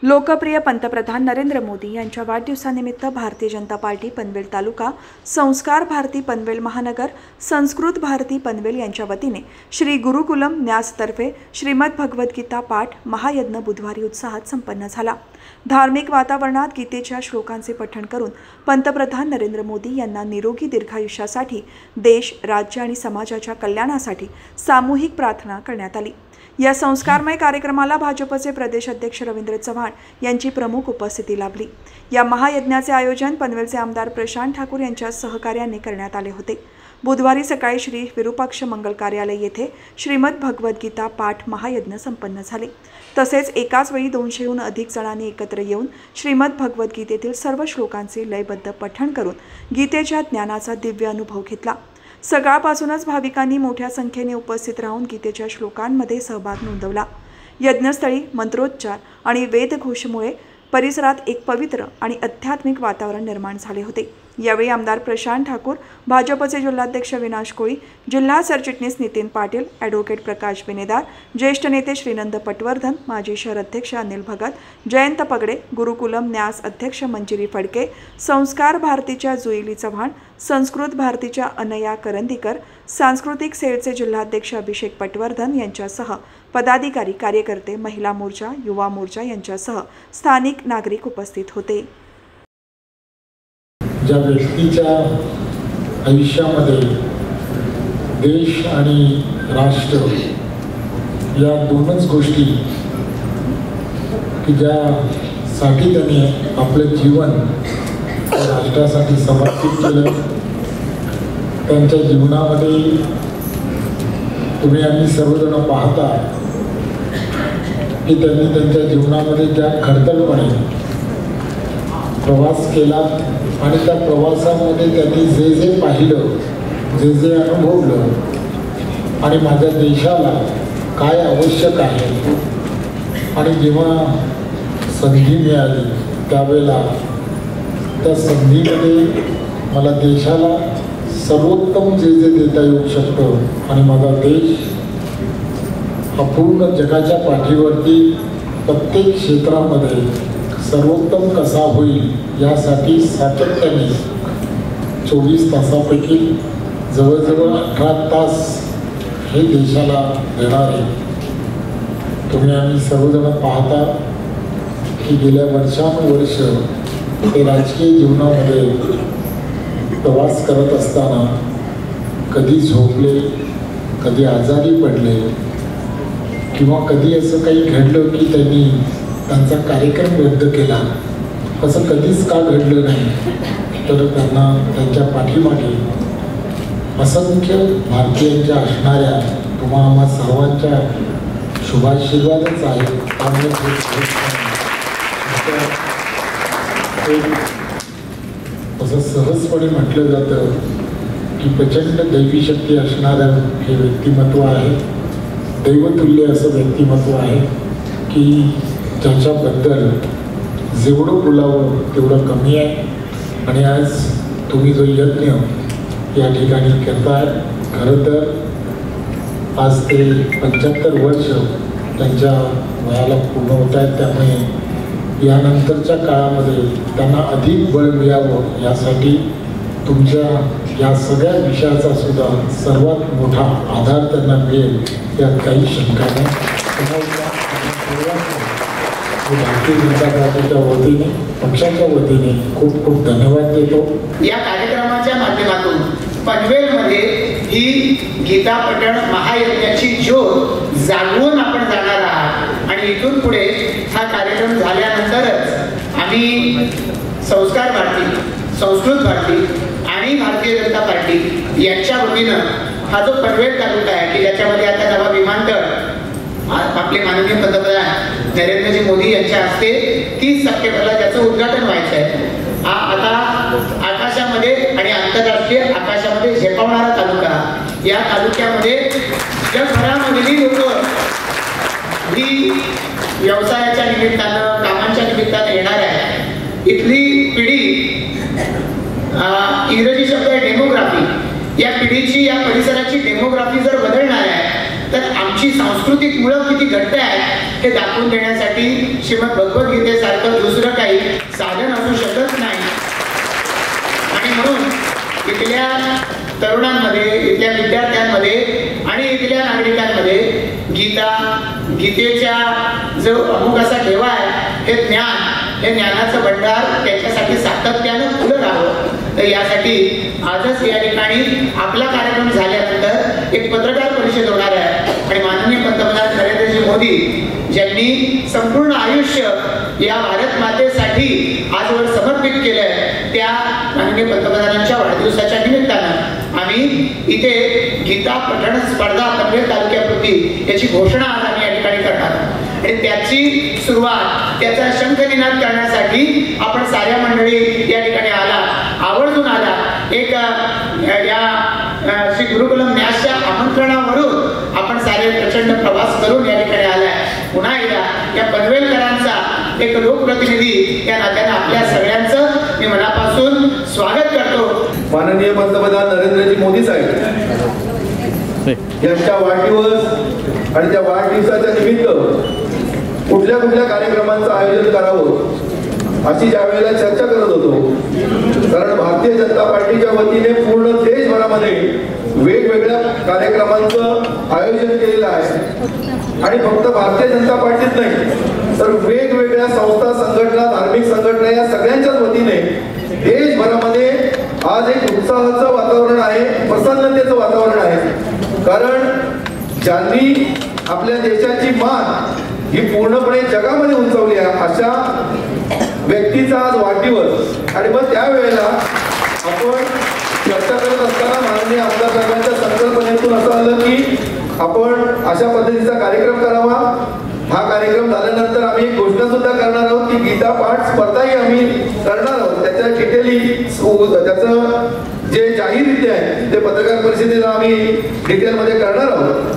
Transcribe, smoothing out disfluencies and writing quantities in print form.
लोकप्रिय पंतप्रधान नरेंद्र मोदी यांच्या वाढदिवसानिमित्त भारतीय जनता पार्टी पनवेल तालुका, संस्कार भारती पनवेल महानगर, संस्कृत भारती पनवेल यांच्या वतीने श्री गुरुकुलम न्यासतर्फे श्रीमद भगवद्गीता पाठ महायज्ञ बुधवारी उत्साहात संपन्न झाला। धार्मिक वातावरणात गीतेच्या श्लोकांचे पठण करून पंतप्रधान नरेंद्र मोदी यांना निरोगी दीर्घायुष्यासाठी, देश, राज्य आणि समाजाच्या कल्याणासाठी सामूहिक प्रार्थना करण्यात आली। या संस्कारमय कार्यक्रमाला भाजपचे प्रदेश अध्यक्ष रवींद्र चव्हाण यांची प्रमुख उपस्थिती लाभली। या महायज्ञाचे आयोजन पनवेलचे आमदार प्रशांत ठाकूर यांच्या सहकार्याने करण्यात आले होते। बुधवारी सकाळी श्री विरूपाक्ष मंगल कार्यालय येथे श्रीमद भगवद्गीता पाठ महायज्ञ संपन्न झाले। तसेच एकाच वेळी 200हून अधिक जणांनी एकत्र येऊन श्रीमद भगवद्गीतेतील सर्व श्लोकांचे लयबद्ध पठण करून गीतेच्या ज्ञानाचा दिव्य अनुभव घेतला। सकाळपासूनच भाविकांनी मोठ्या संख्येने उपस्थित राहून गीतेच्या श्लोकांमध्ये सहभाग नोंदवला। यज्ञस्थळी मंत्रोच्चार आणि वेदघोषामुळे परिसरात एक पवित्र आणि आध्यात्मिक वातावरण निर्माण झाले होते। यावेळी आमदार प्रशांत ठाकूर, भाजपचे जिल्हाध्यक्ष विनाश कोळी, जिल्हा सरचिटणीस नितीन पाटील, ॲडव्होकेट प्रकाश बेनेदार, ज्येष्ठ नेते श्रीनंद पटवर्धन, माजी शहर अध्यक्ष अनिल भगत, जयंत पगडे, गुरुकुलम न्यास अध्यक्ष मंजिरी फडके, संस्कार भारतीच्या जुईली चव्हाण, संस्कृत भारतीच्या अनया करंदीकर, सांस्कृतिक सेलचे जिल्हाध्यक्ष अभिषेक पटवर्धन यांच्यासह पदाधिकारी, कार्यकर्ते, महिला मोर्चा, युवा मोर्चा यांच्यासह स्थानिक नागरिक उपस्थित होते। ज्या व्यक्तीच्या आयुष्यामध्ये देश आणि राष्ट्र या दोनच गोष्टी की ज्यासाठी त्यांनी आपलं जीवन राष्ट्रासाठी समर्पित केलं, त्यांच्या जीवनामध्ये तुम्ही आम्ही सर्वजण पाहता की त्यांनी त्यांच्या जीवनामध्ये ज्या खडतलपणे प्रवास केला आणि त्या प्रवासामध्ये त्यांनी जे जे पाहिलं, जे जे अनुभवलं आणि माझ्या देशाला काय आवश्यक आहे, आणि जेव्हा संधी मिळाली त्यावेळेला त्या संधीमध्ये मला देशाला सर्वोत्तम जे जे देता येऊ शकतं आणि माझा देश हा पूर्ण जगाच्या पाठीवरती प्रत्येक क्षेत्रामध्ये सर्वोत्तम कसा होईल यासाठी सातत्याने 24 तासापैकी जवळजवळ 18 तास हे देशाला देणारे तुम्ही आम्ही सर्वजण पाहता की गेल्या वर्षानुवर्ष ते राजकीय जीवनामध्ये प्रवास करत असताना कधी झोपले, कधी आजारी पडले किंवा कधी असं काही घडलं की त्यांनी त्यांचा कार्यक्रम रद्द केला, असं कधीच का घडलं नाही। तर त्यांना त्यांच्या पाठीमागे असंख्य भारतीयांच्या असणाऱ्या तुम्हा आम्हा सर्वांच्या शुभाशीर्वादच आहे। त्यामुळे असं सहजपणे म्हटलं जातं की प्रचंड दैवी शक्ती असणारं हे व्यक्तिमत्व आहे, दैवतुल्य असं व्यक्तिमत्व आहे की ज्याच्याबद्दल जेवढं बोलावं तेवढं कमी आहे। आणि आज तुम्ही जो यज्ञ या ठिकाणी करताय, खरं तर आज ते 75 वर्ष त्यांच्या वयाला पूर्ण होत आहेत, त्यामुळे यानंतरच्या काळामध्ये त्यांना अधिक बळ मिळावं यासाठी तुमच्या या सगळ्या विषयाचा सुद्धा सर्वात मोठा आधार त्यांना मिळेल यात काही शंका नाही। भारतीय जनता पार्टीच्या वतीने, पक्षाच्या वतीने खूप खूप धन्यवाद देतो। या कार्यक्रमाच्या माध्यमातून पनवेलमध्ये ही गीता पठण महायज्ञाची ज्योत जागवून आपण जाणार आहात आणि इथून पुढे हा कार्यक्रम झाल्यानंतरच आम्ही संस्कार भारती, संस्कृत भारती आणि भारतीय जनता पार्टी यांच्या वतीनं हा जो पनवेल तालुका आहे की ज्याच्यामध्ये आता नवा विमानतळ आपले माननीय पंतप्रधान नरेंद्रजी मोदी यांच्या हस्ते 30 सप्टेंबरला त्याचं उद्घाटन व्हायचं आहे। हा आता आकाशामध्ये आणि आंतरराष्ट्रीय आकाशामध्ये झेपावणारा तालुका, या तालुक्यामध्ये जगभरामधली लोकं ही व्यवसायाच्या निमित्तानं, कामांच्या निमित्तानं येणार आहे। इथली पिढी, इंग्रजी शब्द आहे डेमोग्राफी, या पिढीची, या परिसराची डेमोग्राफी जर बदलणार आहे तर आमची सांस्कृतिक मुळं किती घट्ट आहेत हे दाखवून देण्यासाठी श्रीमद भगवद्गीतेसारखं दुसरं काही साधन असू शकत नाही. आणि म्हणून इथल्या तरुणांमध्ये, इथल्या विद्यार्थ्यांमध्ये आणि इथल्या नागरिकांमध्ये गीतेच्या जो अमुक असा ठेवा आहे हे ज्ञानाचं भंडार त्याच्यासाठी सातत्यानं खुलं राहावं. तर यासाठी आजच या ठिकाणी आपला कार्यक्रम झाल्यानंतर एक पत्रकार परिषद होणार आहे आणि माननीय पंतप्रधान नरेंद्रजी मोदी ज्यांनी संपूर्ण आयुष्य या भारत मातेसाठी आजवर समर्पित केलंय त्या माननीय पंतप्रधानांच्या वाढदिवसाच्या निमित्तानं आम्ही इथे गीता पठण स्पर्धा पनवेल तालुक्यापुरती याची घोषणा आज आम्ही या ठिकाणी करणार आणि त्याची सुरुवात, त्याचा शंखनिनाद करण्यासाठी आपण साऱ्या मंडळी या ठिकाणी आवर्जून आला. एक या श्री गुरुकुलम न्यासच्या आमंत्रणावरून आपण सारे प्रचंड प्रवास करून या ठिकाणी आलाय. पुन्हा एकदा या पनवेलकरांचा एक लोकप्रतिनिधी या नात्याने आपल्या सगळ्यांचं मी मनापासून स्वागत करतो. माननीय पंतप्रधान नरेंद्रजी मोदी साहेब यांच्या वाढदिवस आणि त्या वाढदिवसाच्या निमित्त कुठल्या कार्यक्रमांचं आयोजन करावं अशी ज्या वेळेला चर्चा करत होतो, कारण भारतीय जनता पार्टीच्या वतीने पूर्ण देशभरामध्ये वेगवेगळ्या कार्यक्रमांचं आयोजन केलेलं आहे आणि फक्त भारतीय जनता पार्टीच नाही तर वेगवेगळ्या संस्था, संघटना, धार्मिक संघटना या सगळ्यांच्याच वतीने देशभरामध्ये आज एक उत्साहाचं वातावरण आहे, प्रसन्नतेचं वातावरण आहे. कारण ज्यांनी आपल्या देशाची मान ही पूर्णपणे जगामध्ये उंचावली आहे अशा व्यक्तीचा आज वाढदिवस आणि मग त्यावेळेला आपण चर्चा करत असताना माननीय आमदार साहेबांच्या संकल्पनेतून असं आलं की आपण अशा पद्धतीचा कार्यक्रम करावा. हा कार्यक्रम झाल्यानंतर आम्ही एक घोषणा सुद्धा करणार आहोत की गीता पाठ स्पर्धाही आम्ही करणार आहोत. त्याच्या त्याचं जे जाहीररित्या आहे ते पत्रकार परिषदेला आम्ही डिटेलमध्ये करणार आहोत.